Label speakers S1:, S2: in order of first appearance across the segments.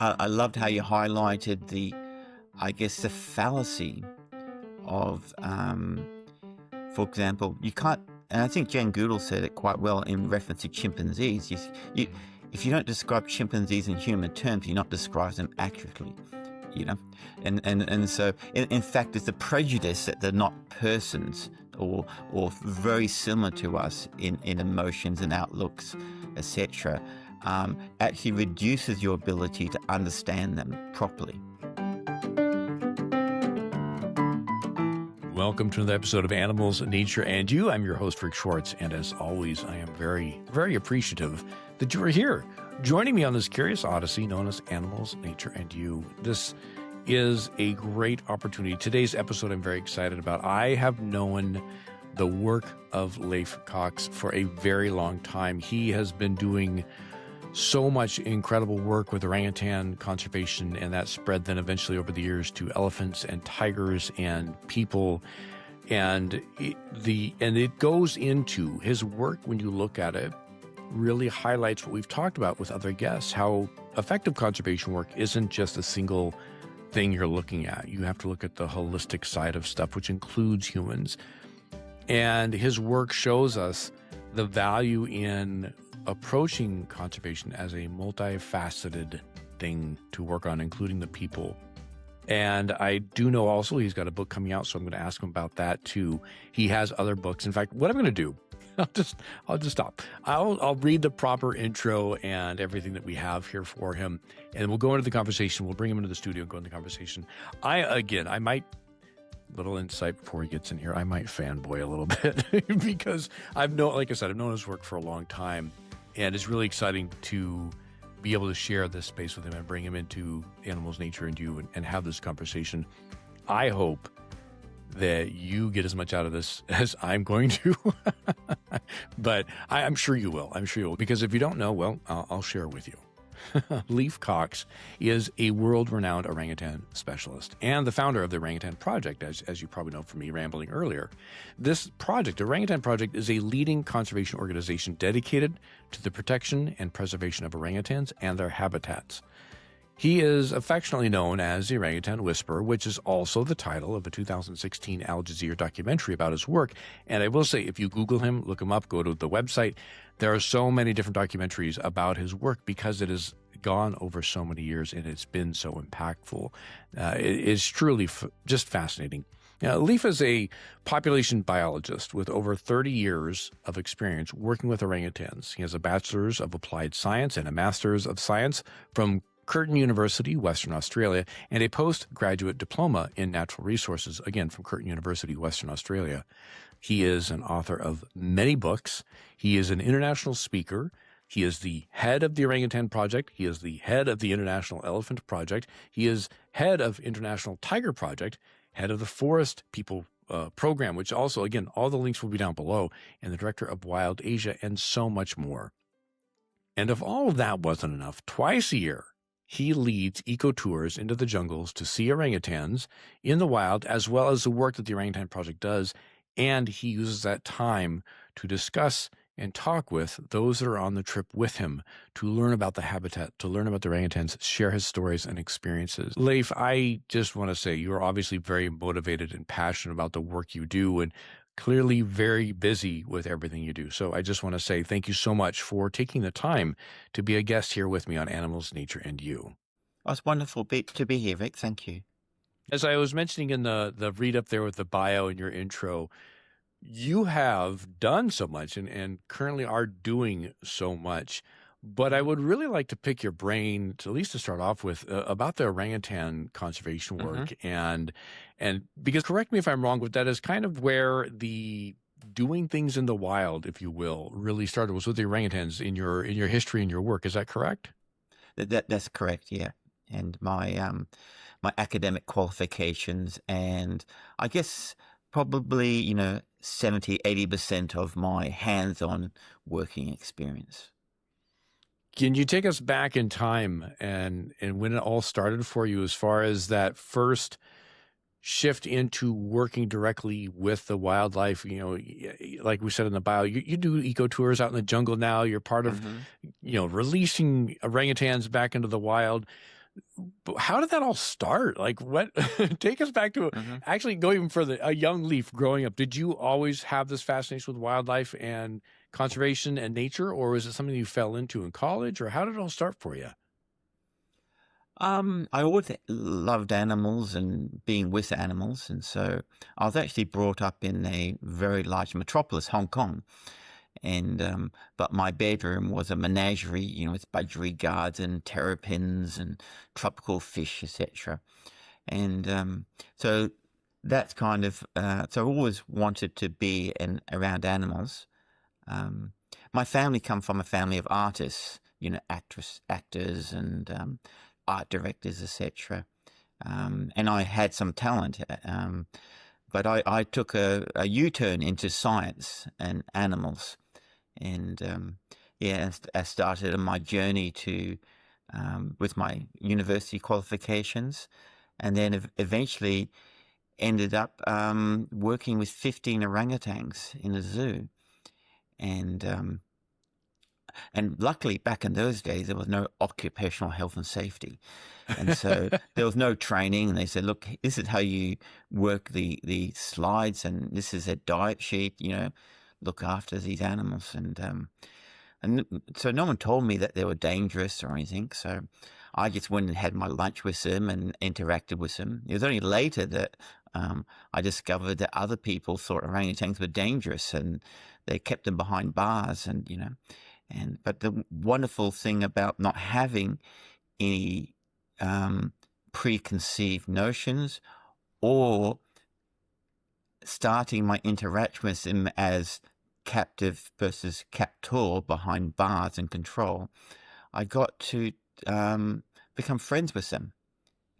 S1: I loved how you highlighted the fallacy of, for example, you can't, and I think Jane Goodall said it quite well in reference to chimpanzees. If you don't describe chimpanzees in human terms, you're not describing them accurately, you know? And so, in fact, it's a prejudice that they're not persons or very similar to us in emotions and outlooks, etc. Actually reduces your ability to understand them properly.
S2: Welcome to another episode of Animals, Nature, and You. I'm your host, Rick Schwartz, and as always, I am very, very appreciative that you are here, joining me on this curious odyssey known as Animals, Nature, and You. This is a great opportunity. Today's episode I'm very excited about. I have known the work of Leif Cocks for a very long time. He has been doing so much incredible work with orangutan conservation, and that spread then eventually over the years to elephants and tigers and people. And it goes into his work, when you look at it, really highlights what we've talked about with other guests, how effective conservation work isn't just a single thing you're looking at. You have to look at the holistic side of stuff, which includes humans. And his work shows us the value in approaching conservation as a multifaceted thing to work on, including the people. And I do know also he's got a book coming out, so I'm going to ask him about that too. He has other books. In fact, what I'm going to do, I'll just stop. I'll read the proper intro and everything that we have here for him, and we'll go into the conversation. We'll bring him into the studio and go into the conversation. I might, little insight before he gets in here, I might fanboy a little bit because like I said, I've known his work for a long time. And it's really exciting to be able to share this space with him and bring him into Animals, Nature, and You and have this conversation. I hope that you get as much out of this as I'm going to. But I'm sure you will. I'm sure you will. Because if you don't know, well, I'll share it with you. Leif Cocks is a world-renowned orangutan specialist and the founder of the Orangutan Project, as you probably know from me rambling earlier. This project, the Orangutan Project, is a leading conservation organization dedicated to the protection and preservation of orangutans and their habitats. He is affectionately known as the Orangutan Whisperer, which is also the title of a 2016 Al Jazeera documentary about his work. And I will say, if you Google him, look him up, go to the website, there are so many different documentaries about his work because it has gone over so many years and it's been so impactful. It is truly just fascinating. Now, Leif is a population biologist with over 30 years of experience working with orangutans. He has a bachelor's of applied science and a master's of science from Curtin University, Western Australia, and a postgraduate diploma in natural resources, again, from Curtin University, Western Australia. He is an author of many books. He is an international speaker. He is the head of the Orangutan Project. He is the head of the International Elephant Project. He is head of International Tiger Project, head of the Forest People program, which also, again, all the links will be down below, and the director of Wild Asia, and so much more. And if all of that wasn't enough, twice a year, he leads eco-tours into the jungles to see orangutans in the wild, as well as the work that the Orangutan Project does. And he uses that time to discuss and talk with those that are on the trip with him to learn about the habitat, to learn about the orangutans, share his stories and experiences. Leif, I just want to say you're obviously very motivated and passionate about the work you do and clearly very busy with everything you do. So I just want to say thank you so much for taking the time to be a guest here with me on Animals, Nature, and You.
S1: Oh, it's wonderful to be here, Rick. Thank you.
S2: As I was mentioning in the read up there with the bio in your intro, you have done so much and currently are doing so much. But I would really like to pick your brain, to at least to start off with, about the orangutan conservation work. And because, correct me if I'm wrong, but that is kind of where the doing things in the wild, if you will, really started, was with the orangutans in your history and your work. Is that correct?
S1: That's correct, yeah. And my academic qualifications, and I guess probably 70-80% of my hands-on working experience.
S2: Can you take us back in time and when it all started for you, as far as that first shift into working directly with the wildlife? Like we said in the bio, you do eco tours out in the jungle now. You're part of, releasing orangutans back into the wild. How did that all start? Like what, take us back to
S1: Hmm.
S2: actually go even further. A young Leif growing up, did you always have this fascination with wildlife and conservation and nature, or was it something you fell into in college, or how did it all start for you?
S1: I always loved animals and being with animals, and so I was actually brought up in a very large metropolis, Hong Kong, and but my bedroom was a menagerie, with budgerigars and terrapins and tropical fish, etc. And so that's kind of so I always wanted to be around animals. Um, my family come from a family of artists, actors and art directors, etc. And I had some talent, but I took a U-turn into science and animals, and I started on my journey to with my university qualifications, and then eventually ended up working with 15 orangutans in a zoo, and and luckily back in those days there was no occupational health and safety, and so there was no training. And they said, look, this is how you work the slides, and this is a diet sheet. Look after these animals, and so no one told me that they were dangerous or anything. So I just went and had my lunch with them and interacted with them. It was only later that I discovered that other people thought orangutans were dangerous, and they kept them behind bars, but the wonderful thing about not having any preconceived notions or starting my interaction with them as captive versus captor behind bars and control, I got to become friends with them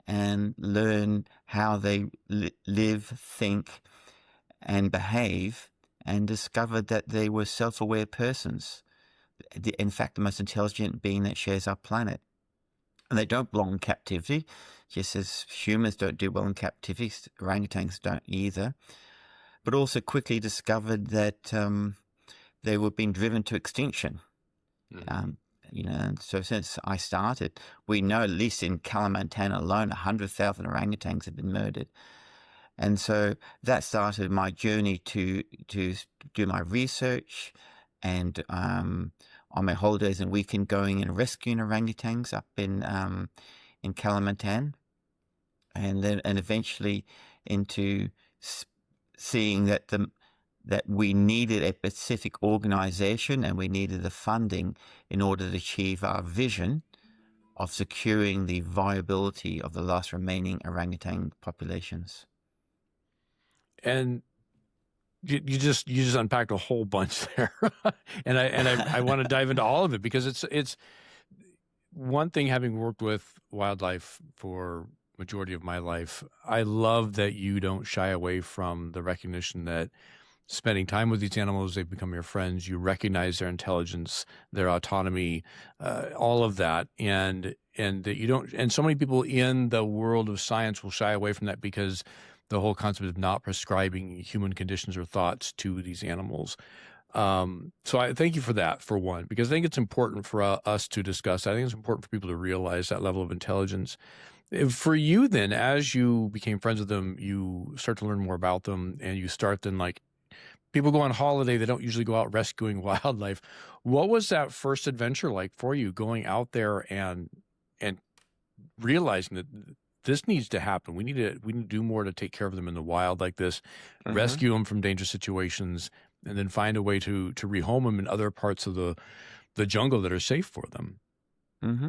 S1: and learn how they live, think, and behave, and discovered that they were self-aware persons. In fact, the most intelligent being that shares our planet. And they don't belong in captivity, just as humans don't do well in captivity, orangutans don't either. But also quickly discovered that they were being driven to extinction.
S2: Mm.
S1: And so since I started, we know at least in Kalimantan alone, 100,000 orangutans have been murdered. And so that started my journey to do my research, and on my holidays and weekend going and rescuing orangutans up in Kalimantan, and eventually into seeing that we needed a specific organization and we needed the funding in order to achieve our vision of securing the viability of the last remaining orangutan populations.
S2: And you just unpacked a whole bunch there, and I want to dive into all of it, because it's one thing, having worked with wildlife for majority of my life. I love that you don't shy away from the recognition that spending time with these animals, they become your friends. You recognize their intelligence, their autonomy, all of that, and that you don't. And so many people in the world of science will shy away from that because the whole concept of not prescribing human conditions or thoughts to these animals. So I thank you for that, for one, because I think it's important for us to discuss. I think it's important for people to realize that level of intelligence. For you then, as you became friends with them, you start to learn more about them, and you start then, like, people go on holiday, they don't usually go out rescuing wildlife. What was that first adventure like for you, going out there and realizing that this needs to happen? We need to do more to take care of them in the wild like this, rescue them from dangerous situations, and then find a way to rehome them in other parts of the jungle that are safe for them.
S1: Mm-hmm.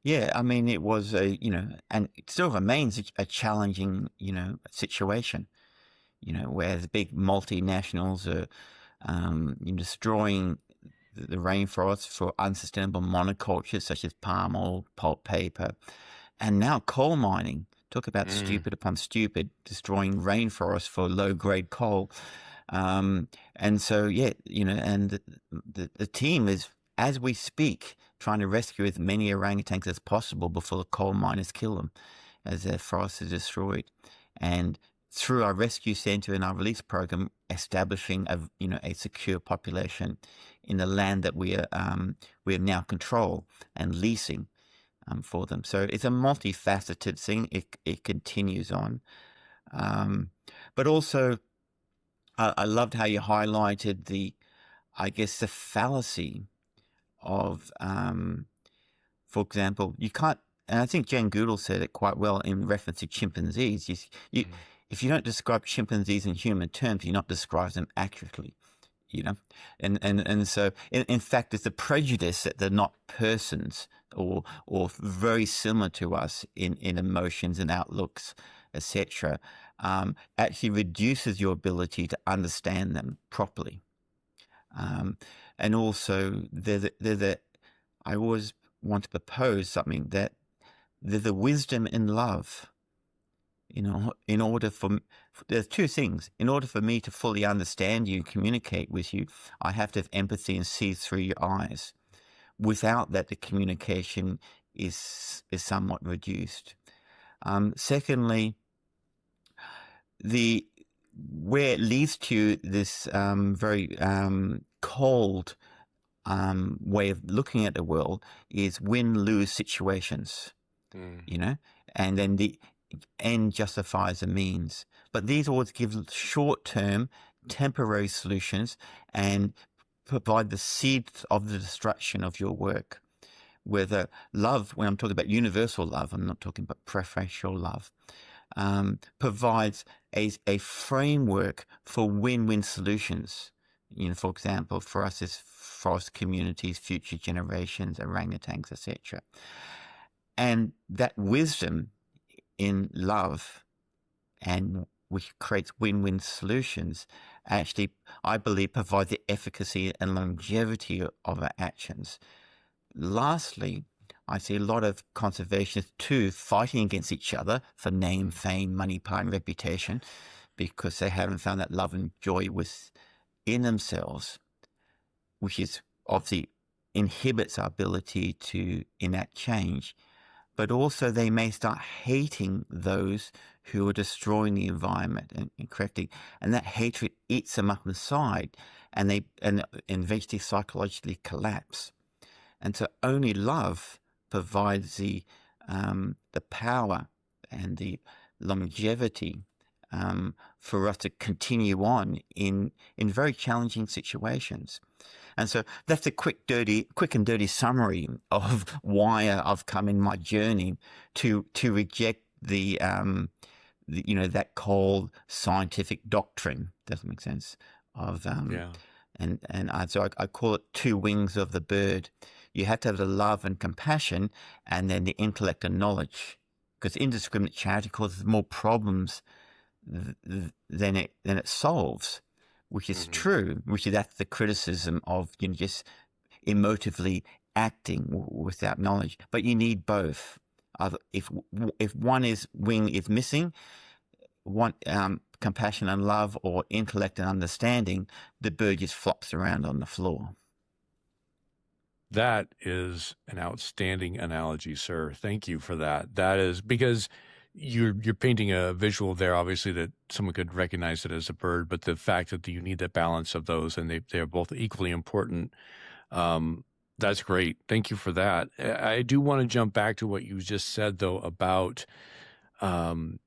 S1: Yeah, I mean, it was and it still remains a challenging, situation, where the big multinationals are destroying the rainforests for unsustainable monocultures such as palm oil, pulp paper, and now coal mining. Talk about stupid upon stupid, destroying rainforests for low-grade coal. And so, and the team is, as we speak, trying to rescue as many orangutans as possible before the coal miners kill them, as their forests are destroyed. And through our rescue center and our release program, establishing a secure population in the land that we now control and leasing. for them. So it's a multifaceted thing. It continues on. But also, I loved how you highlighted the fallacy of, for example, you can't, and I think Jane Goodall said it quite well in reference to chimpanzees. If you don't describe chimpanzees in human terms, you're not describing them accurately, and so in fact, it's a prejudice that they're not persons or very similar to us in emotions and outlooks, etc. Actually reduces your ability to understand them properly. And also, I always want to propose something that there's a wisdom in love. In order for, there's two things. In order for me to fully understand you, communicate with you, I have to have empathy and see through your eyes. Without that, the communication is somewhat reduced. Secondly, where it leads to this very cold way of looking at the world is win-lose situations, and then the end justifies the means. But these always give short-term, temporary solutions and provide the seeds of the destruction of your work. Whether love, when I'm talking about universal love, I'm not talking about preferential love, provides a framework for win-win solutions. For example, for us as forest communities, future generations, orangutans, etc. And that wisdom in love, and which creates win-win solutions, actually, I believe, provides the efficacy and longevity of our actions. Lastly, I see a lot of conservationists too fighting against each other for name, fame, money, power, and reputation, because they haven't found that love and joy within themselves, which is obviously inhibits our ability to enact change. But also they may start hating those who are destroying the environment and correcting, and that hatred eats them up inside, and they eventually psychologically collapse. And so only love provides the power and the longevity for us to continue on in very challenging situations. And so that's a quick and dirty summary of why I've come in my journey to reject that cold scientific doctrine. Doesn't make sense. So I call it two wings of the bird. You have to have the love and compassion, and then the intellect and knowledge, because indiscriminate charity causes more problems than it solves. Which is true, that's the criticism of just emotively acting without knowledge. But you need both. If one wing is missing, compassion and love, or intellect and understanding, the bird just flops around on the floor.
S2: That is an outstanding analogy, sir. Thank you for that. That is because you're painting a visual there, obviously, that someone could recognize it as a bird, but the fact that you need that balance of those, and they are both equally important. That's great. Thank you for that. I do want to jump back to what you just said, though, about the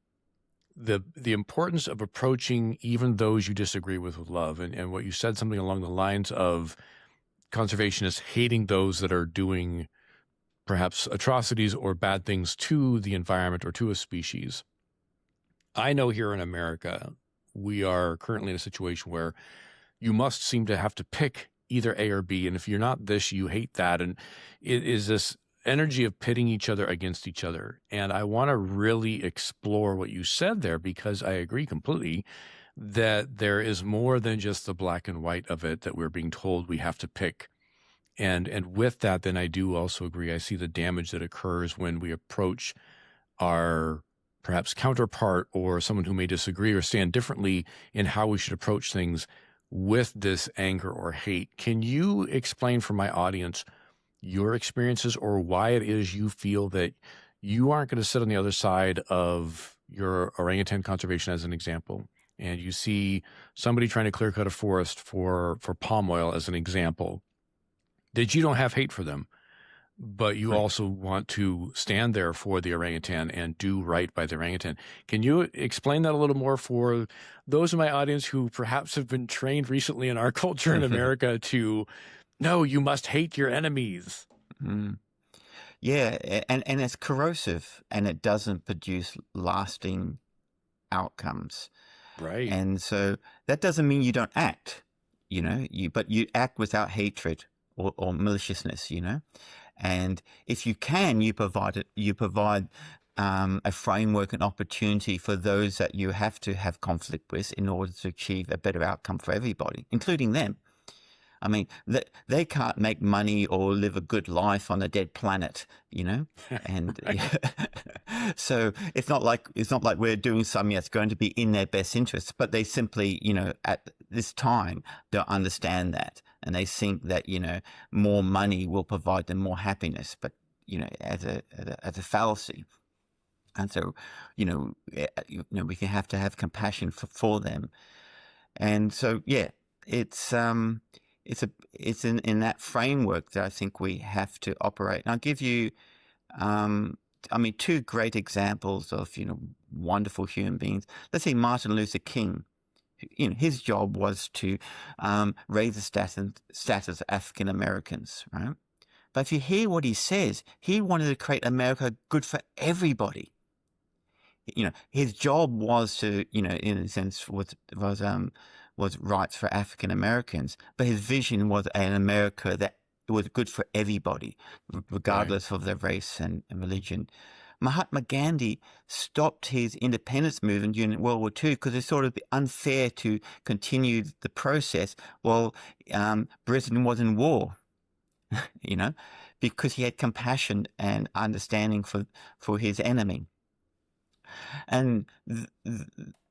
S2: importance of approaching even those you disagree with love, and what you said, something along the lines of conservationists hating those that are doing perhaps atrocities or bad things to the environment or to a species. I know here in America, we are currently in a situation where you must seem to have to pick either A or B. And if you're not this, you hate that. And it is this energy of pitting each other against each other. And I want to really explore what you said there, because I agree completely that there is more than just the black and white of it that we're being told we have to pick. And with that, then I do also agree. I see the damage that occurs when we approach our perhaps counterpart or someone who may disagree or stand differently in how we should approach things with this anger or hate. Can you explain for my audience your experiences, or why it is you feel that you aren't going to sit on the other side of your orangutan conservation, as an example, and you see somebody trying to clear cut a forest for palm oil, as an example, that you don't have hate for them, but you also want to stand there for the orangutan and do right by the orangutan. Can you explain that a little more for those in my audience who perhaps have been trained recently in our culture in America to, no, you must hate your enemies?
S1: Mm. Yeah, and it's corrosive, and it doesn't produce lasting outcomes.
S2: Right.
S1: And so that doesn't mean you don't act, but you act without hatred or maliciousness, And if you can, you provide a framework and opportunity for those that you have to have conflict with in order to achieve a better outcome for everybody, including them. I mean, they can't make money or live a good life on a dead planet, and so it's not like we're doing something that's going to be in their best interests, but they simply, at this time don't understand that. And they think that, more money will provide them more happiness, but, as a fallacy. And so, we can have to have compassion for them. And so, yeah, it's in that framework that I think we have to operate. And I'll give you, two great examples of, wonderful human beings. Let's say Martin Luther King. His job was to raise the status of African Americans, right? But if you hear what he says, he wanted to create America good for everybody. His job was to, in a sense, was rights for African Americans, but his vision was an America that was good for everybody, regardless of their race and religion. Mahatma Gandhi stopped his independence movement during World War II because it's sort of unfair to continue the process while Britain was in war, because he had compassion and understanding for his enemy. And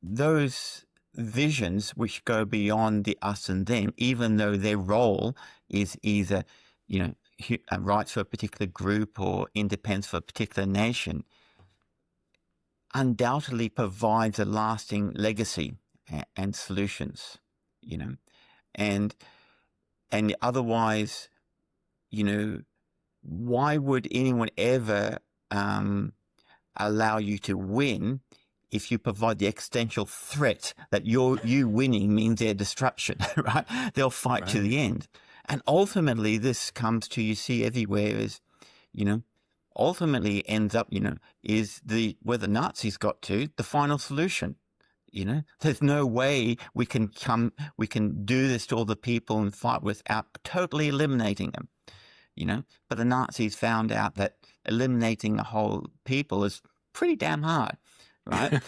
S1: those visions which go beyond the us and them, even though their role is either, rights for a particular group or independence for a particular nation, undoubtedly provides a lasting legacy and solutions, and otherwise, why would anyone ever allow you to win if you provide the existential threat that you winning means their destruction, right? They'll fight to the end. And ultimately, this comes to, you see everywhere is, ultimately ends up, is where the Nazis got to, the final solution. There's no way we can do this to all the people and fight without totally eliminating them, But the Nazis found out that eliminating a whole people is pretty damn hard. Right.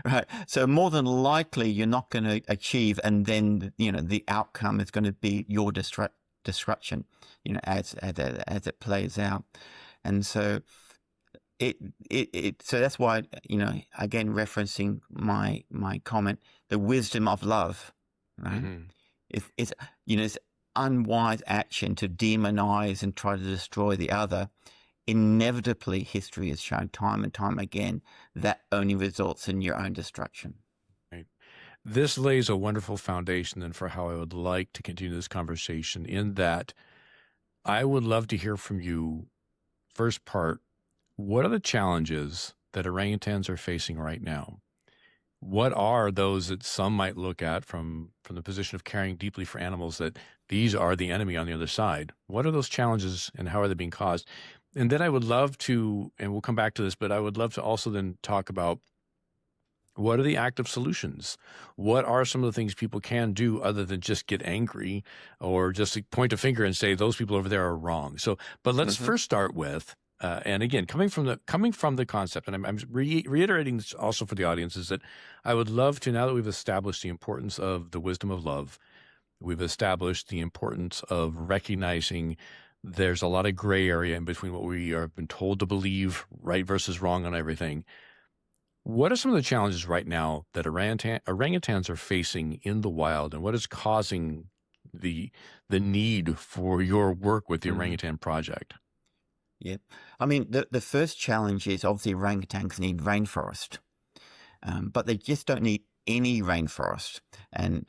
S1: Right. So more than likely you're not going to achieve, and then, the outcome is going to be your destruction, as it plays out. And so so that's why, again, referencing my comment, the wisdom of love, right? Mm-hmm. It's unwise action to demonize and try to destroy the other. Inevitably, history has shown time and time again that only results in your own destruction.
S2: Right. This lays a wonderful foundation then for how I would like to continue this conversation, in that I would love to hear from you. First part, what are the challenges that orangutans are facing right now? What are those that some might look at from the position of caring deeply for animals, that these are the enemy on the other side? What are those challenges and how are they being caused? And then I would love to, and we'll come back to this, but I would love to also then talk about, what are the active solutions? What are some of the things people can do other than just get angry or just point a finger and say, those people over there are wrong? So, but let's first start with, and again, coming from the concept, and I'm reiterating this also for the audience, is that I would love to, now that we've established the importance of the wisdom of love, we've established the importance of recognizing there's a lot of gray area in between what we have been told to believe, right versus wrong on everything. What are some of the challenges right now that orangutans are facing in the wild, and what is causing the need for your work with the Orangutan Project?
S1: Yeah. I mean, the first challenge is obviously orangutans need rainforest, but they just don't need any rainforest. And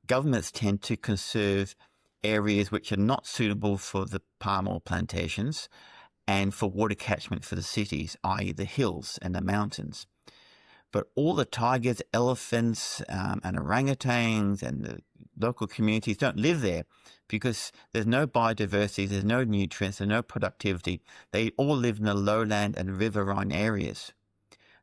S1: governments tend to conserve areas which are not suitable for the palm oil plantations and for water catchment for the cities, i.e. the hills and the mountains. But all the tigers, elephants, and orangutans and the local communities don't live there because there's no biodiversity, there's no nutrients, there's no productivity. They all live in the lowland and riverine areas.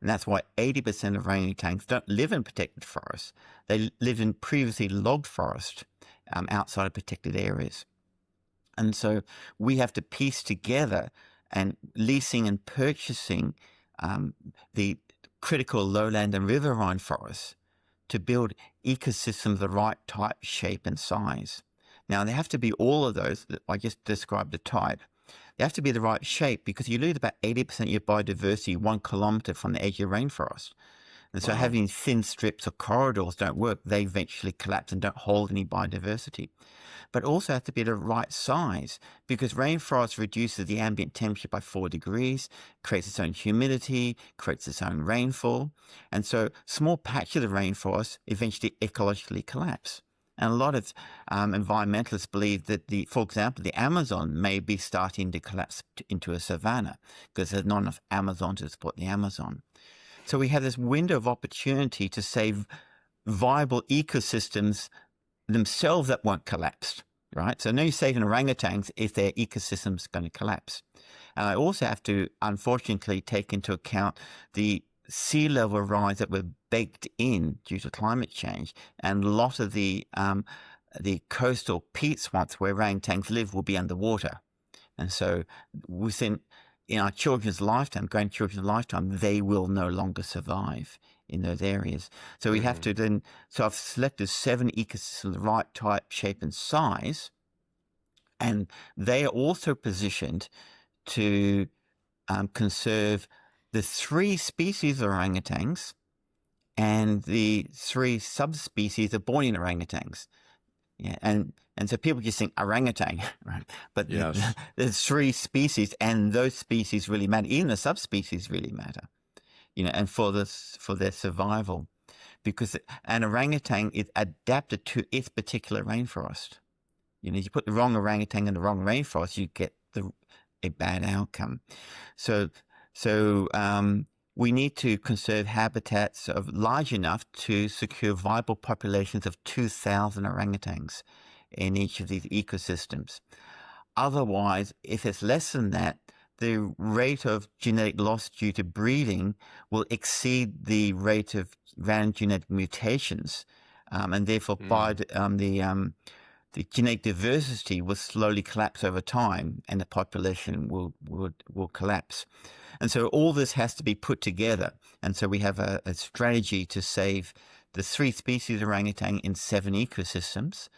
S1: And that's why 80% of orangutans don't live in protected forests. They live in previously logged forest outside of protected areas. And so we have to piece together and leasing and purchasing the critical lowland and riverine forests to build ecosystems of the right type, shape, and size. Now, they have to be all of those that I just described the type. They have to be the right shape because you lose about 80% of your biodiversity 1 kilometer from the edge of rainforest. And so having thin strips or corridors don't work. They eventually collapse and don't hold any biodiversity. But also have to be the right size because rainforest reduces the ambient temperature by 4 degrees, creates its own humidity, creates its own rainfall. And so small patches of the rainforest eventually ecologically collapse. And a lot of environmentalists believe that, for example, the Amazon may be starting to collapse into a savanna because there's not enough Amazon to support the Amazon. So we have this window of opportunity to save viable ecosystems themselves that won't collapse, right? So no use saving orangutans if their ecosystem's going to collapse. And I also have to, unfortunately, take into account the sea level rise that were baked in due to climate change, and a lot of the coastal peat swamps where orangutans live will be underwater. And so in our children's lifetime, grandchildren's lifetime, they will no longer survive in those areas. So we have to then, so I've selected 7 ecosystems, the right type, shape, and size, and they are also positioned to conserve the 3 species of orangutans and the 3 subspecies of Bornean orangutans. Yeah, and so people just think orangutan, right? But
S2: yes.
S1: There's 3 species, and those species really matter. Even the subspecies really matter, and for their survival, because an orangutan is adapted to its particular rainforest. You put the wrong orangutan in the wrong rainforest, you get a bad outcome. So we need to conserve habitats of large enough to secure viable populations of 2,000 orangutans in each of these ecosystems. Otherwise, if it's less than that, the rate of genetic loss due to breeding will exceed the rate of random genetic mutations, and therefore the genetic diversity will slowly collapse over time, and the population will collapse. And so all this has to be put together. And so we have a strategy to save the 3 species of orangutan in 7 ecosystems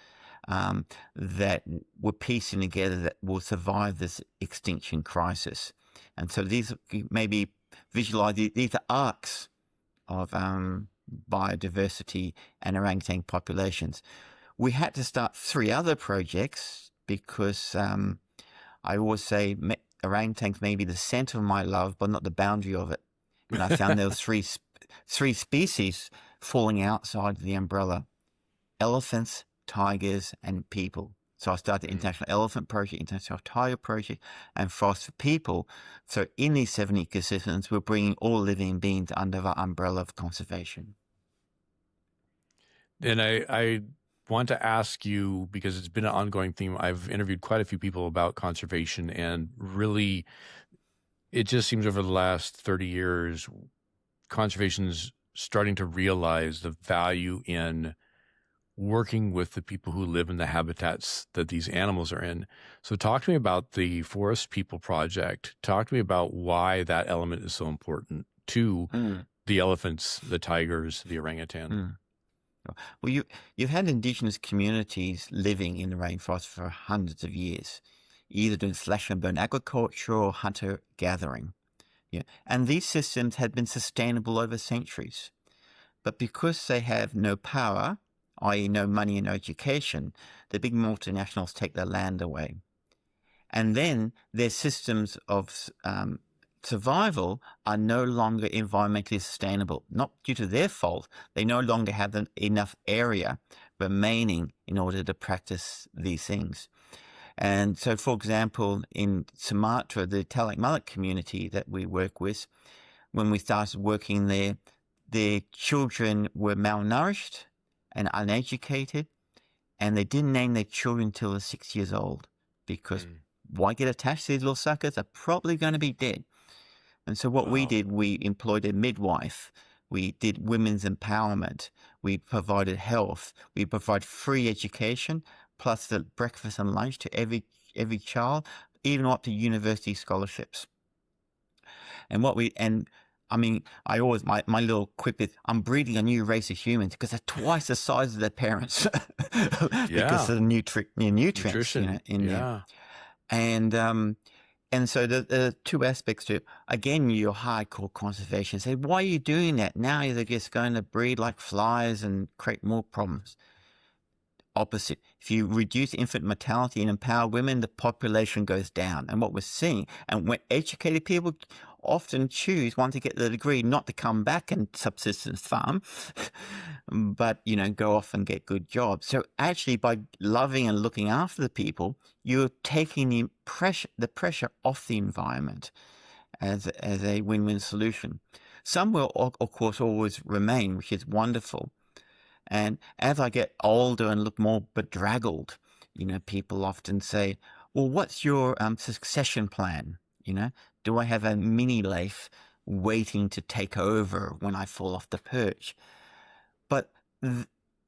S1: that we're piecing together that will survive this extinction crisis. And so these maybe visualize, these are arcs of biodiversity and orangutan populations. We had to start 3 other projects because I always say orangutans may be the center of my love, but not the boundary of it. And I found there were 3 species falling outside the umbrella: elephants, tigers, and people. So I started the International Elephant Project, International Tiger Project, and Forest for People. So in these 7 ecosystems, we're bringing all living beings under the umbrella of conservation.
S2: And I want to ask you, because it's been an ongoing theme, I've interviewed quite a few people about conservation, and really it just seems over the last 30 years, conservation's starting to realize the value in working with the people who live in the habitats that these animals are in. So talk to me about the Forest People Project. Talk to me about why that element is so important to the elephants, the tigers, the orangutan.
S1: Well, you've had indigenous communities living in the rainforest for hundreds of years, either doing slash and burn agriculture or hunter gathering. Yeah. And these systems had been sustainable over centuries. But because they have no power, i.e. no money and no education, the big multinationals take their land away. And then their systems of survival are no longer environmentally sustainable, not due to their fault. They no longer have enough area remaining in order to practice these things. And so, for example, in Sumatra, the Talak Malak community that we work with, when we started working there, their children were malnourished and uneducated, and they didn't name their children until they're 6 years old, because why get attached to these little suckers? They're probably going to be dead. And so what we did, we employed a midwife. We did women's empowerment. We provided health. We provide free education, plus the breakfast and lunch to every child, even up to university scholarships. And I always, my little quip is, I'm breeding a new race of humans because they're twice the size of their parents because of the nutrients
S2: Nutrition.
S1: in there. And so the two aspects to it. Again, your hardcore conservation say, why are you doing that? Now they're just going to breed like flies and create more problems. Opposite. If you reduce infant mortality and empower women, the population goes down. And what we're seeing, and when educated people often choose, once they get the degree, not to come back and subsistence farm, but, go off and get good jobs. So actually, by loving and looking after the people, you're taking the pressure off the environment as a win-win solution. Some will, of course, always remain, which is wonderful. And as I get older and look more bedraggled, people often say, well, what's your succession plan? Do I have a mini Leif waiting to take over when I fall off the perch? But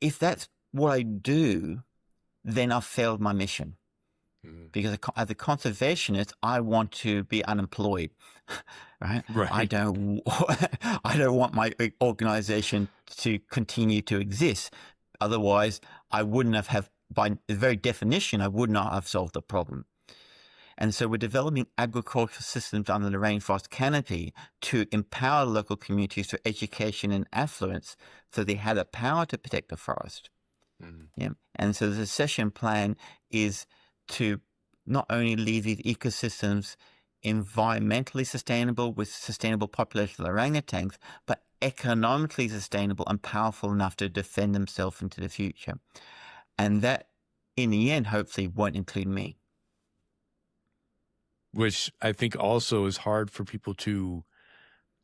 S1: if that's what I do, then I've failed my mission. Because as a conservationist, I want to be unemployed, right? I don't want my organization to continue to exist. Otherwise, I wouldn't have, by the very definition, I would not have solved the problem. And so we're developing agricultural systems under the rainforest canopy to empower local communities through education and affluence so they have the power to protect the forest. Yeah. And so the succession plan is to not only leave these ecosystems environmentally sustainable with sustainable population of orangutans, but economically sustainable and powerful enough to defend themselves into the future. And that, in the end, hopefully won't include me.
S2: Which I think also is hard for people to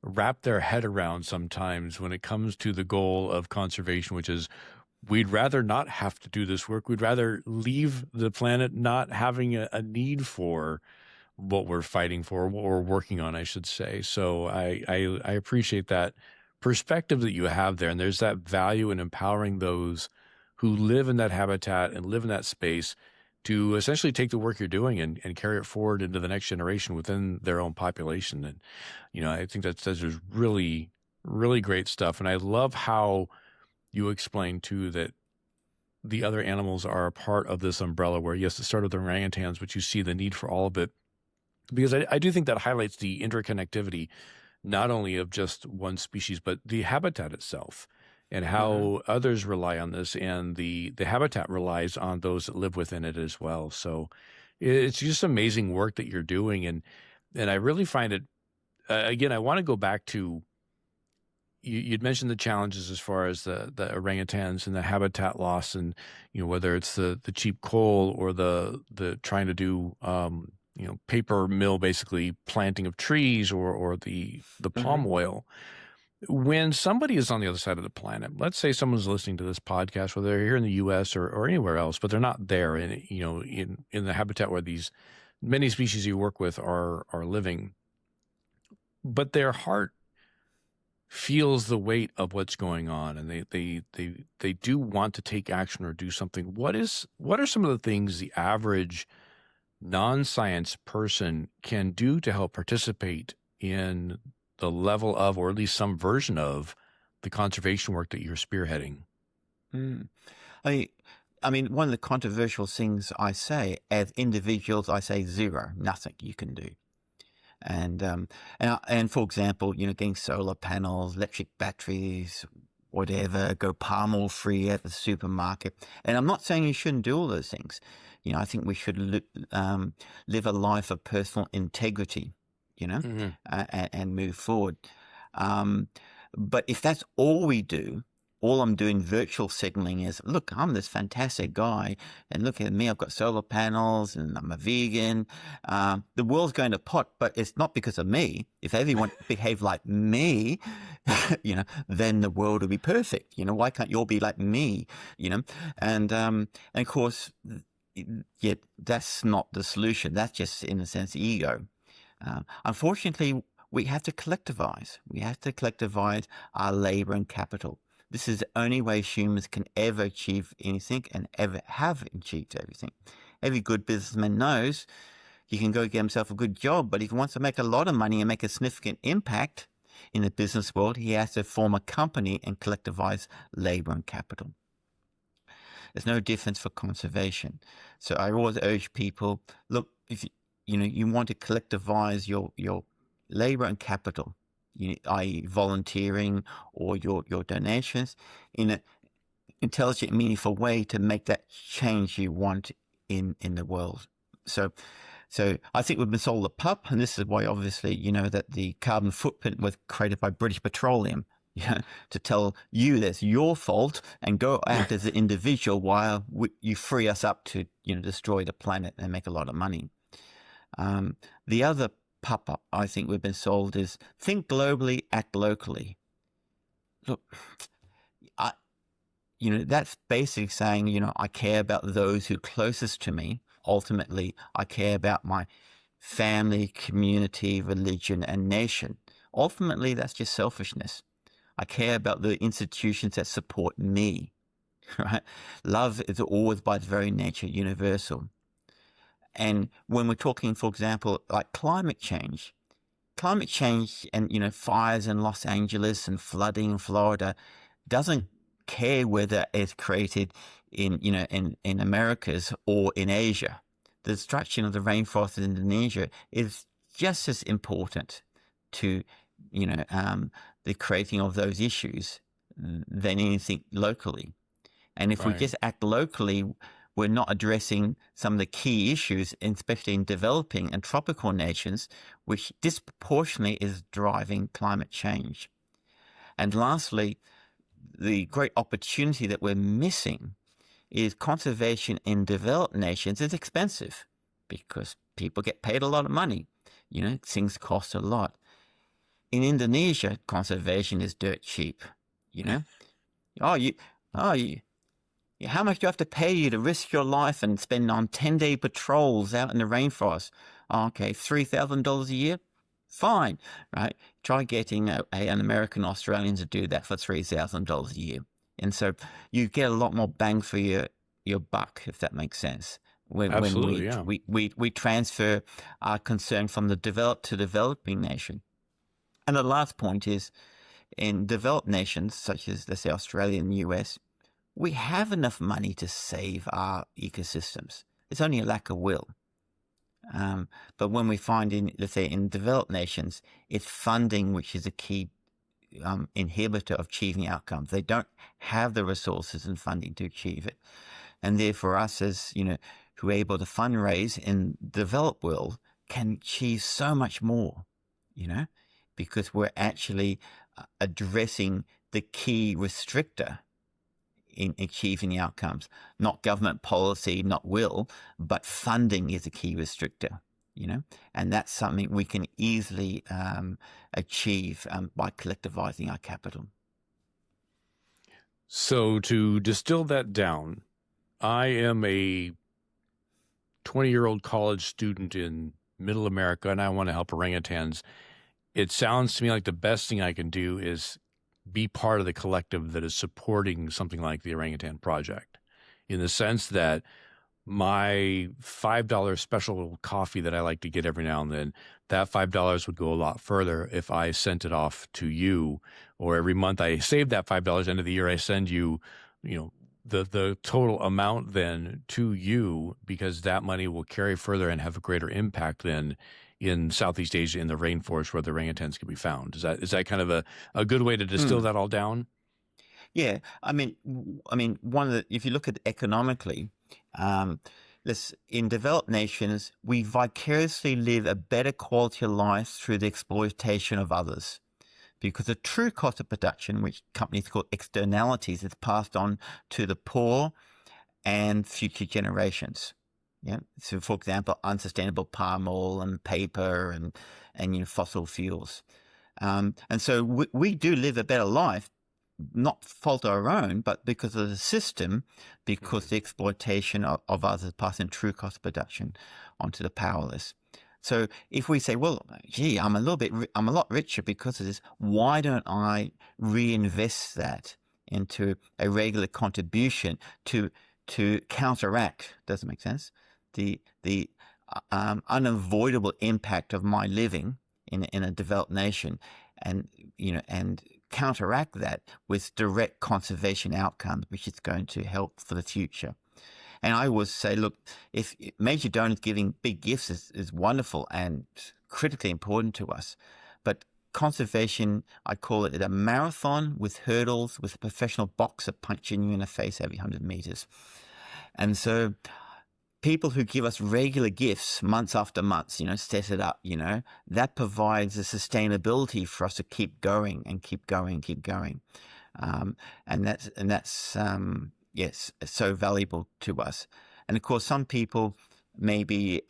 S2: wrap their head around sometimes when it comes to the goal of conservation, which is we'd rather not have to do this work. We'd rather leave the planet not having a need for what we're fighting for, what we're working on, I should say. So I appreciate that perspective that you have there. And there's that value in empowering those who live in that habitat and live in that space to essentially take the work you're doing and carry it forward into the next generation within their own population. And, I think that's really, really great stuff. And I love how you explained too that the other animals are a part of this umbrella where, yes, it started with the orangutans, but you see the need for all of it. Because I do think that highlights the interconnectivity, not only of just one species, but the habitat itself and how others rely on this, and the habitat relies on those that live within it as well. So it's just amazing work that you're doing. And I really find it, again, I want to go back to, you'd mentioned the challenges as far as the orangutans and the habitat loss, and whether it's the cheap coal or the trying to do paper mill, basically planting of trees, or the palm oil. When somebody is on the other side of the planet, let's say someone's listening to this podcast, whether they're here in the U.S. or anywhere else, but they're not there in the habitat where these many species you work with are living, but their heart feels the weight of what's going on, and they do want to take action or do something. What are some of the things the average non-science person can do to help participate in the level of, or at least some version of, the conservation work that you're spearheading?
S1: I mean, one of the controversial things I say, as individuals, I say zero, nothing you can do. And for example, getting solar panels, electric batteries, whatever, go palm oil free at the supermarket. And I'm not saying you shouldn't do all those things. I think we should live a life of personal integrity, and move forward. But if that's all we do, all I'm doing virtual signaling is, look, I'm this fantastic guy, and look at me, I've got solar panels, and I'm a vegan. The world's going to pot, but it's not because of me. If everyone behaved like me, then the world would be perfect. Why can't you all be like me? And of course, yeah, that's not the solution. That's just, in a sense, ego. Unfortunately, we have to collectivize. We have to collectivize our labor and capital. This is the only way humans can ever achieve anything and ever have achieved everything. Every good businessman knows he can go get himself a good job, but if he wants to make a lot of money and make a significant impact in the business world, he has to form a company and collectivize labor and capital. There's no difference for conservation. So I always urge people, look, if you want to collectivize your labor and capital, i.e. volunteering or your donations, in an intelligent, meaningful way to make that change you want in the world. So I think we've been sold a pup, and this is why obviously that the carbon footprint was created by British Petroleum, to tell you that's your fault and go act as an individual while you free us up to destroy the planet and make a lot of money. The other pup I think we've been sold is think globally, act locally. Look, that's basically saying, I care about those who are closest to me. Ultimately, I care about my family, community, religion, and nation. Ultimately, that's just selfishness. I care about the institutions that support me, right? Love is always by its very nature universal. And when we're talking, for example, like climate change and, fires in Los Angeles and flooding in Florida doesn't care whether it's created in Americas or in Asia. The destruction of the rainforest in Indonesia is just as important to, the creating of those issues than anything locally. And if we just act locally, we're not addressing some of the key issues, especially in developing and tropical nations, which disproportionately is driving climate change. And lastly, the great opportunity that we're missing is conservation in developed nations is expensive because people get paid a lot of money. Things cost a lot. In Indonesia, conservation is dirt cheap. How much do you have to pay you to risk your life and spend on 10-day patrols out in the rainforest? Okay, $3,000 a year? Fine, right? Try getting an American Australian to do that for $3,000 a year. And so you get a lot more bang for your buck, if that makes sense.
S2: Absolutely,
S1: we transfer our concern from the developed to developing nation. And the last point is, in developed nations, such as, let's say, Australia and the US, we have enough money to save our ecosystems. It's only a lack of will. But when we find let's say, in developed nations, it's funding which is a key inhibitor of achieving outcomes. They don't have the resources and funding to achieve it. And therefore us as, who are able to fundraise in the developed world can achieve so much more, because we're actually addressing the key restrictor in achieving the outcomes. Not government policy, not will, but funding is a key restrictor, and that's something we can easily achieve by collectivizing our capital.
S2: So to distill that down, I am a 20-year-old college student in middle America, and I want to help orangutans. It sounds to me like the best thing I can do is be part of the collective that is supporting something like the Orangutan Project, in the sense that my $5 special coffee that I like to get every now and then, that $5 would go a lot further if I sent it off to you, or every month I save that $5, end of the year I send you, the total amount then to you, because that money will carry further and have a greater impact than in Southeast Asia, in the rainforest where the orangutans can be found. Is that kind of a good way to distill that all down?
S1: Yeah, I mean, one of the, if you look at it economically, in developed nations, we vicariously live a better quality of life through the exploitation of others. because the true cost of production, which companies call externalities, is passed on to the poor and future generations. Yeah. So, for example, unsustainable palm oil and paper and fossil fuels. And so we do live a better life, not fault our own, but because of the system, because the exploitation of others passing true cost of production onto the powerless. So if we say, well, gee, I'm a lot richer because of this, why don't I reinvest that into a regular contribution to counteract, does it make sense, the unavoidable impact of my living in a developed nation, and counteract that with direct conservation outcomes, which is going to help for the future. And I always say, look, if major donors giving big gifts is wonderful and critically important to us, but conservation, I call it a marathon with hurdles, with a professional boxer punching you in the face every 100 meters. And so people who give us regular gifts months after months, set it up, that provides a sustainability for us to keep going and keep going. And that's yes, so valuable to us. And of course, some people may be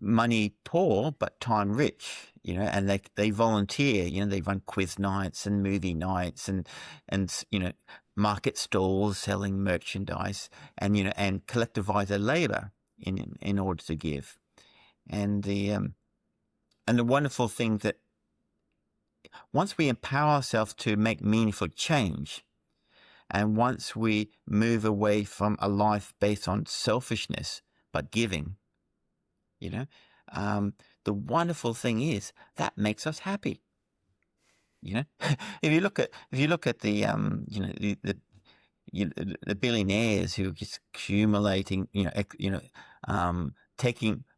S1: money poor but time rich, and they volunteer, they run quiz nights and movie nights and market stalls selling merchandise and collectivize their labor in order to give. And the wonderful thing that once we empower ourselves to make meaningful change, and once we move away from a life based on selfishness but giving, the wonderful thing is that makes us happy. If you look at the the billionaires who are just accumulating,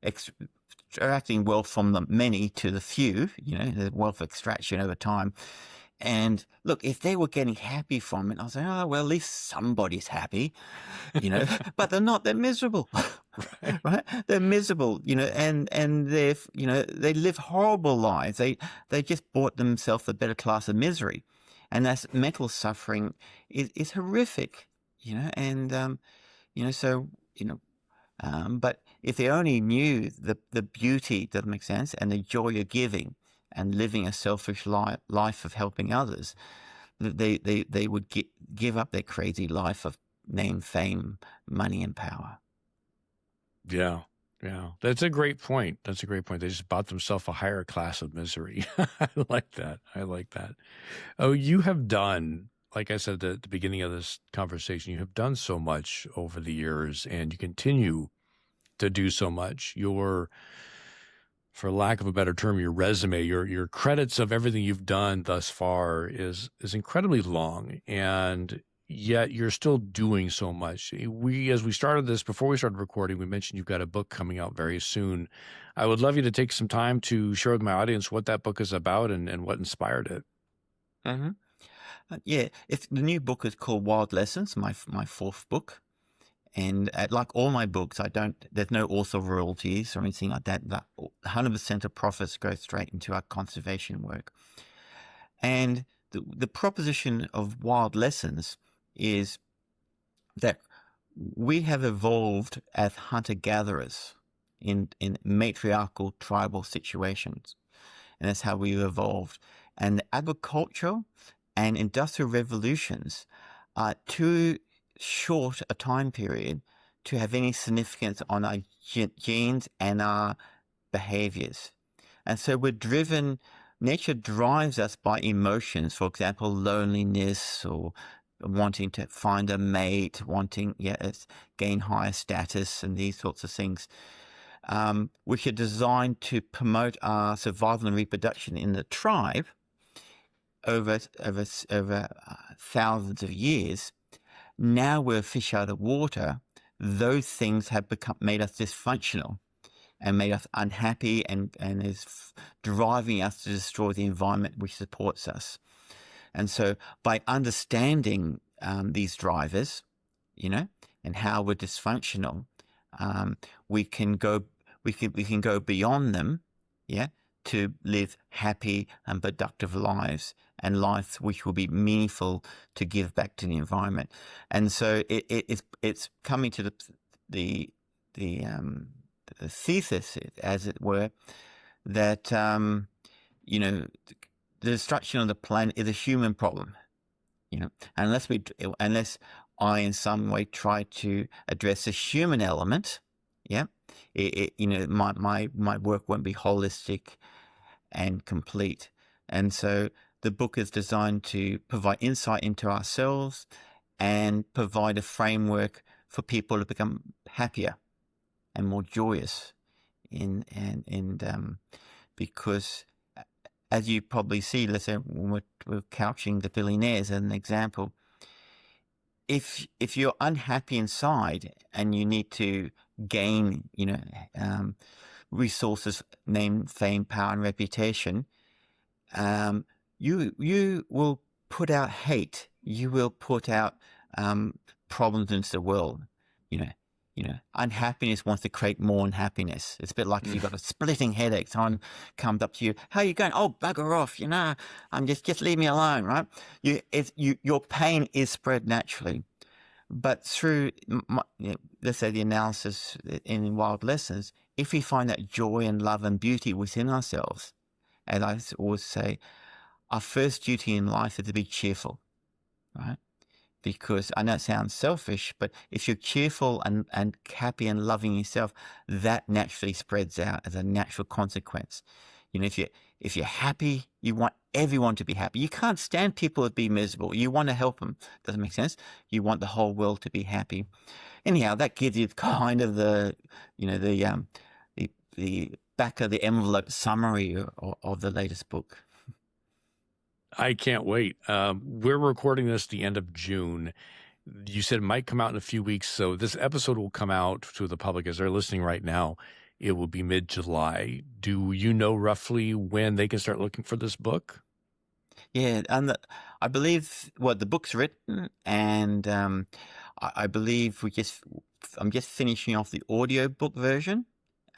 S1: extracting wealth from the many to the few, the wealth extraction over time. And look, if they were getting happy from it, I was like, oh, well, at least somebody's happy, but they're not, they're miserable, right? They're miserable, and they live horrible lives. They just bought themselves a better class of misery. And that's mental suffering is horrific, but if they only knew the beauty, does that make sense, and the joy of giving, and living a selfish life of helping others, they would give up their crazy life of name, fame, money, and power.
S2: Yeah. That's a great point. They just bought themselves a higher class of misery. I like that. Oh, you have done, like I said at the beginning of this conversation, you have done so much over the years, and you continue to do so much. For lack of a better term, your resume, your credits of everything you've done thus far is incredibly long, and yet you're still doing so much. As we started this, before we started recording, we mentioned you've got a book coming out very soon. I would love you to take some time to share with my audience what that book is about and what inspired it.
S1: Mm-hmm. The new book is called Wild Lessons, my fourth book. And like all my books, there's no author royalties or anything like that. 100% of profits go straight into our conservation work. And the proposition of Wild Lessons is that we have evolved as hunter-gatherers in matriarchal tribal situations. And that's how we've evolved. And the agricultural and industrial revolutions are too short a time period to have any significance on our genes and our behaviors. And so nature drives us by emotions, for example, loneliness or wanting to find a mate, gain higher status and these sorts of things, which are designed to promote our survival and reproduction in the tribe over thousands of years. Now we're a fish out of water. Those things have made us dysfunctional and made us unhappy and is driving us to destroy the environment which supports us. And so by understanding these drivers, and how we're dysfunctional, we can go beyond them, to live happy and productive lives, and lives which will be meaningful to give back to the environment. And so it's coming to the thesis, as it were, that the destruction of the planet is a human problem. Unless I in some way try to address the human element, my work won't be holistic and complete. And so the book is designed to provide insight into ourselves and provide a framework for people to become happier and more joyous because as you probably see, let's say when we're couching the billionaires as an example, if you're unhappy inside and you need to gain, resources, name, fame, power, and reputation, you will put out hate. You will put out problems into the world. Unhappiness wants to create more unhappiness. It's a bit like if you've got a splitting headache, someone comes up to you, how are you going? Oh, bugger off, I'm just leave me alone, right? Your pain is spread naturally. But through, let's say, the analysis in Wild Lessons, if we find that joy and love and beauty within ourselves, as I always say, our first duty in life is to be cheerful, right? Because I know it sounds selfish, but if you're cheerful and happy and loving yourself, that naturally spreads out as a natural consequence. If you're happy, you want everyone to be happy. You can't stand people to be miserable. You want to help them. Does that make sense? You want the whole world to be happy. Anyhow, that gives you kind of the back of the envelope summary of the latest book.
S2: I can't wait. We're recording this the end of June. You said it might come out in a few weeks, so this episode will come out to the public as they're listening right now. It will be mid-July. Do you know roughly when they can start looking for this book?
S1: Yeah, and I believe the book's written, and I believe I'm just finishing off the audio book version.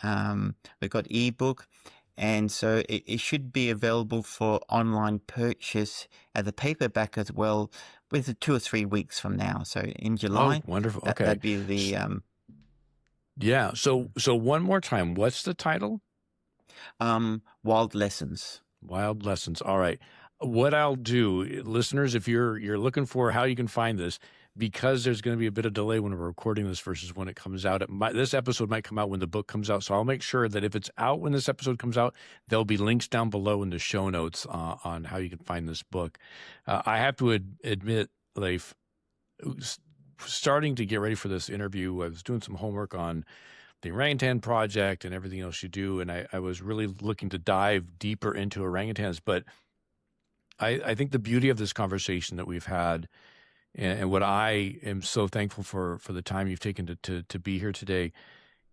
S1: We've got ebook. And so it should be available for online purchase as a paperback as well, with 2 or 3 weeks from now. So in July.
S2: Oh, wonderful. Okay.
S1: That'd be the...
S2: Yeah. So one more time, what's the title?
S1: Wild Lessons.
S2: Wild Lessons. All right. What I'll do, listeners, if you're looking for how you can find this, because there's going to be a bit of delay when we're recording this versus when it comes out. This episode might come out when the book comes out. So I'll make sure that if it's out when this episode comes out, there'll be links down below in the show notes on how you can find this book. I have to admit, Leif, starting to get ready for this interview, I was doing some homework on the Orangutan Project and everything else you do. And I was really looking to dive deeper into orangutans. But I think the beauty of this conversation that we've had, and what I am so thankful for the time you've taken to be here today,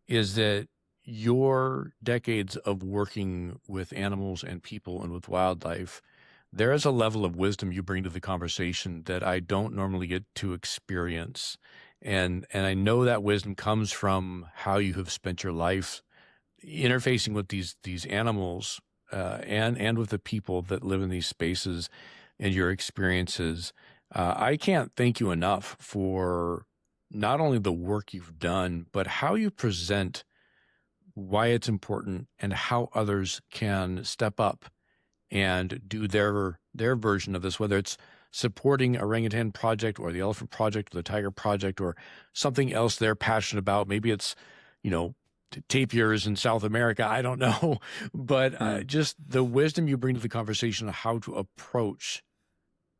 S2: is that your decades of working with animals and people and with wildlife, there is a level of wisdom you bring to the conversation that I don't normally get to experience. And I know that wisdom comes from how you have spent your life interfacing with these animals and with the people that live in these spaces and your experiences. I can't thank you enough for not only the work you've done, but how you present why it's important and how others can step up and do their version of this, whether it's supporting Orangutan Project or the Elephant Project or the Tiger Project or something else they're passionate about. Maybe it's, tapirs in South America. I don't know. But just the wisdom you bring to the conversation of how to approach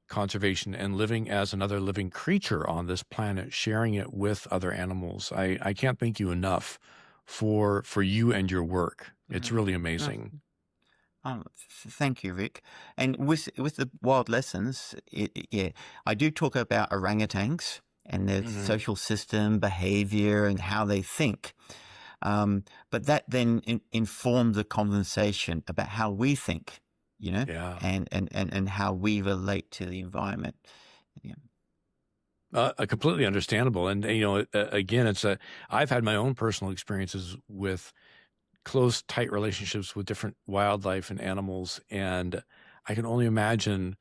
S2: conservation and living as another living creature on this planet, sharing it with other animals. I can't thank you enough for you and your work. It's really amazing.
S1: Thank you, Rick. And with the Wild Lessons, I do talk about orangutans and their social system, behavior, and how they think. But that then informs the conversation about how we think. And how we relate to the environment.
S2: Completely understandable. And, again, I've had my own personal experiences with close, tight relationships with different wildlife and animals. And I can only imagine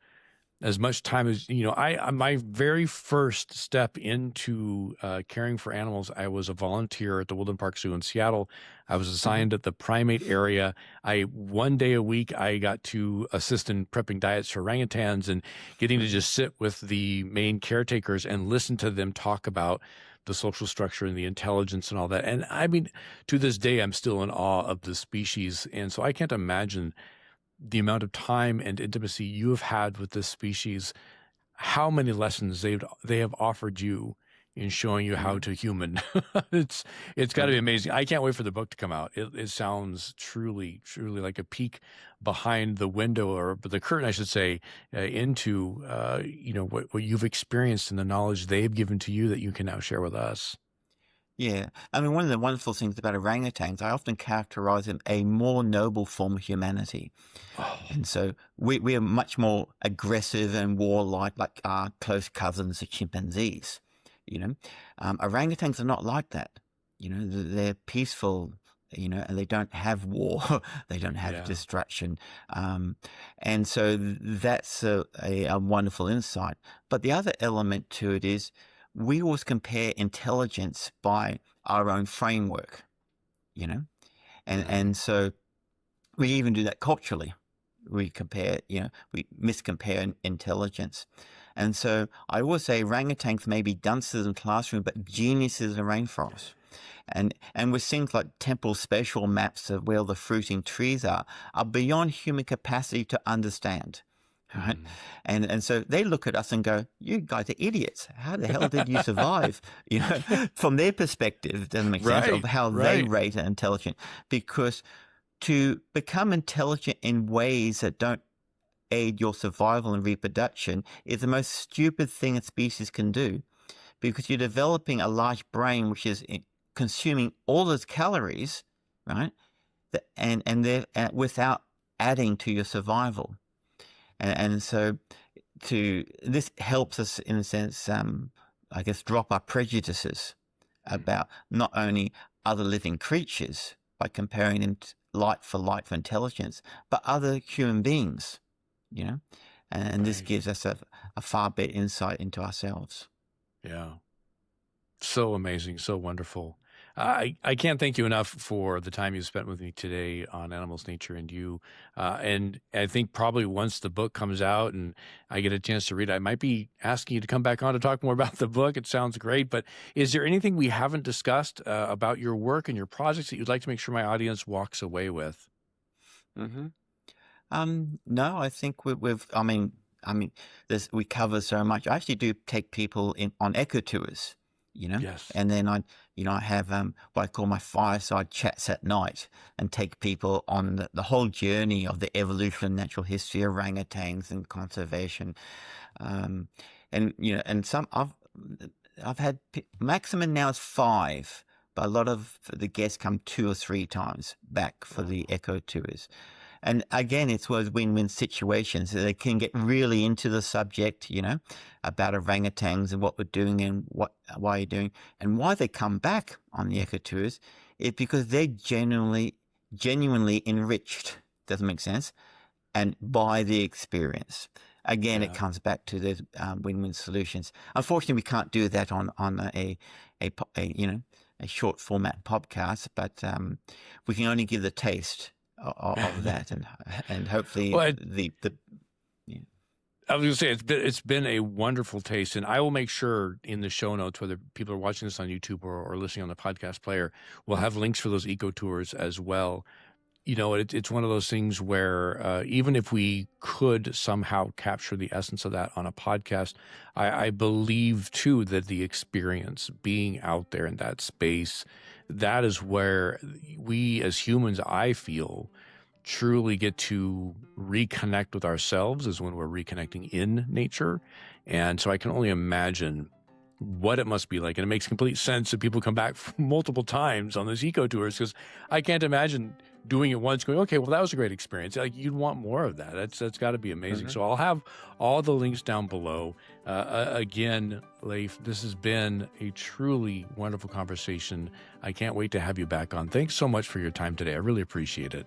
S2: as much time as, my very first step into caring for animals, I was a volunteer at the Woodland Park Zoo in Seattle. I was assigned at the primate area. One day a week, I got to assist in prepping diets for orangutans and getting to just sit with the main caretakers and listen to them talk about the social structure and the intelligence and all that. And I mean, to this day, I'm still in awe of the species. And so I can't imagine the amount of time and intimacy you have had with this species, how many lessons they have offered you in showing you how to human. It's got to be amazing. I can't wait for the book to come out. It sounds truly, truly like a peek behind the window, or the curtain, I should say, into what you've experienced and the knowledge they've given to you that you can now share with us.
S1: Yeah. I mean, one of the wonderful things about orangutans, I often characterize them a more noble form of humanity.
S2: Oh,
S1: And so we are much more aggressive and warlike, like our close cousins, the chimpanzees. Orangutans are not like that. They're peaceful, and they don't have war. They don't have
S2: yeah.
S1: destruction. And so that's a wonderful insight. But the other element to it is we always compare intelligence by our own framework, and so we even do that culturally. We compare, we miscompare intelligence. And so I always say orangutans may be dunces in classroom, but geniuses in rainforests. And with things like temporal spatial maps of where the fruiting trees are beyond human capacity to understand. Right. And so they look at us and go, you guys are idiots. How the hell did you survive? From their perspective, it doesn't make sense of how they rate intelligent. Because to become intelligent in ways that don't aid your survival and reproduction is the most stupid thing a species can do, because you're developing a large brain which is consuming all those calories, right? And without adding to your survival. And so this helps us, in a sense, I guess, drop our prejudices about not only other living creatures by comparing them light for intelligence, but other human beings, and this gives us a far better insight into ourselves.
S2: Yeah. So amazing. So wonderful. I can't thank you enough for the time you spent with me today on Animals, Nature, and You. And I think probably once the book comes out and I get a chance to read it, I might be asking you to come back on to talk more about the book. It sounds great. But is there anything we haven't discussed about your work and your projects that you'd like to make sure my audience walks away with?
S1: Mm-hmm. No, I think we cover so much. I actually do take people on eco tours.
S2: Yes.
S1: And then I have what I call my fireside chats at night, and take people on the whole journey of the evolution and natural history of orangutans and conservation. And some I've had maximum now is 5, but a lot of the guests come 2 or 3 times back for the eco tours. And again, it's those win-win situations. They can get really into the subject, about orangutans and what we're doing and why you're doing, and why they come back on the eco tours is because they're genuinely enriched. Doesn't make sense, and by the experience. Again, it comes back to those win-win solutions. Unfortunately, we can't do that on a short format podcast, but we can only give the taste of that, and hopefully
S2: I was going to say it's been a wonderful taste, and I will make sure in the show notes, whether people are watching this on YouTube or listening on the podcast player, we'll have links for those eco tours as well. It's one of those things where even if we could somehow capture the essence of that on a podcast, I believe too that the experience being out there in that space, that is where we as humans, I feel, truly get to reconnect with ourselves, is when we're reconnecting in nature. And so I can only imagine what it must be like. And it makes complete sense that people come back multiple times on those eco tours, because I can't imagine doing it once, going, okay, well, that was a great experience. Like, you'd want more of that. That's got to be amazing.
S1: Mm-hmm.
S2: So I'll have all the links down below. Again, Leif, this has been a truly wonderful conversation. I can't wait to have you back on. Thanks so much for your time today. I really appreciate it.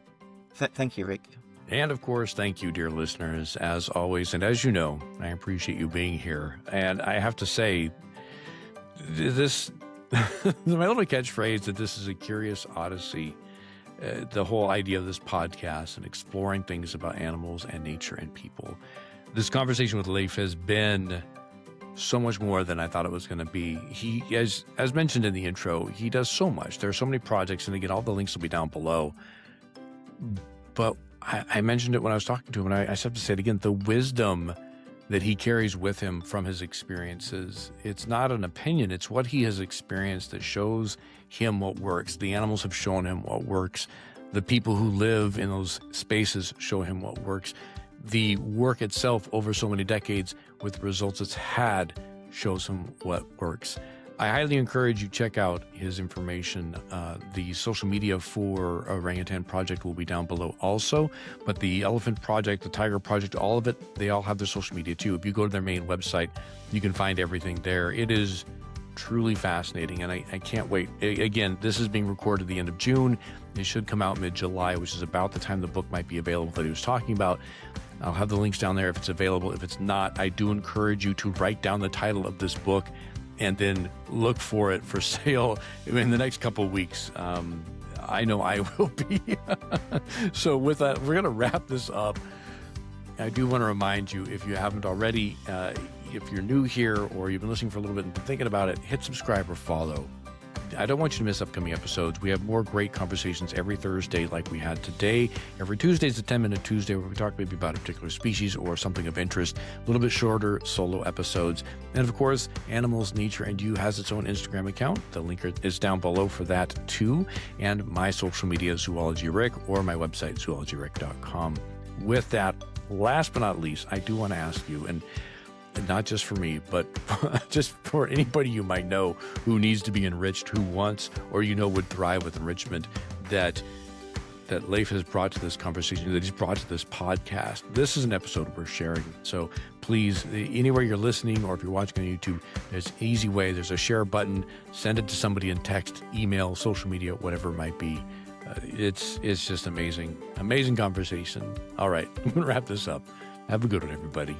S1: Thank you, Rick.
S2: And of course, thank you, dear listeners, as always. And as you know, I appreciate you being here. And I have to say, this, my little catchphrase that this is a curious odyssey, the whole idea of this podcast and exploring things about animals and nature and people. This conversation with Leif has been so much more than I thought it was going to be. He, as mentioned in the intro, he does so much. There are so many projects, and again, all the links will be down below. But I mentioned it when I was talking to him, and I just have to say it again, the wisdom that he carries with him from his experiences, it's not an opinion, it's what he has experienced that shows him what works. The animals have shown him what works. The people who live in those spaces show him what works. The work itself over so many decades with the results it's had shows him what works. I highly encourage you check out his information. The social media for Orangutan Project will be down below also, but the Elephant Project, the Tiger Project, all of it, they all have their social media too. If you go to their main website, you can find everything there. It is truly fascinating, and I can't wait. Again, this is being recorded at the end of June. It should come out mid-July, which is about the time the book might be available that he was talking about. I'll have the links down there if it's available. If it's not, I do encourage you to write down the title of this book and then look for it for sale in the next couple of weeks. I know I will be. So with that, we're going to wrap this up. I do want to remind you, if you haven't already, if you're new here or you've been listening for a little bit and been thinking about it, hit subscribe or follow. I don't want you to miss upcoming episodes. We have more great conversations every Thursday like we had today. Every Tuesday is a 10-minute Tuesday where we talk maybe about a particular species or something of interest. A little bit shorter solo episodes. And of course, Animals, Nature, and You has its own Instagram account. The link is down below for that too. And my social media, Zoology Rick, or my website, zoologyrick.com. With that, last but not least, I do want to ask you, and not just for me, but just for anybody you might know who needs to be enriched, who wants or would thrive with enrichment, that Leif has brought to this conversation, that he's brought to this podcast. This is an episode worth sharing. So please, anywhere you're listening or if you're watching on YouTube, there's an easy way. There's a share button. Send it to somebody in text, email, social media, whatever it might be. It's just amazing. Amazing conversation. All right, I'm going to wrap this up. Have a good one, everybody.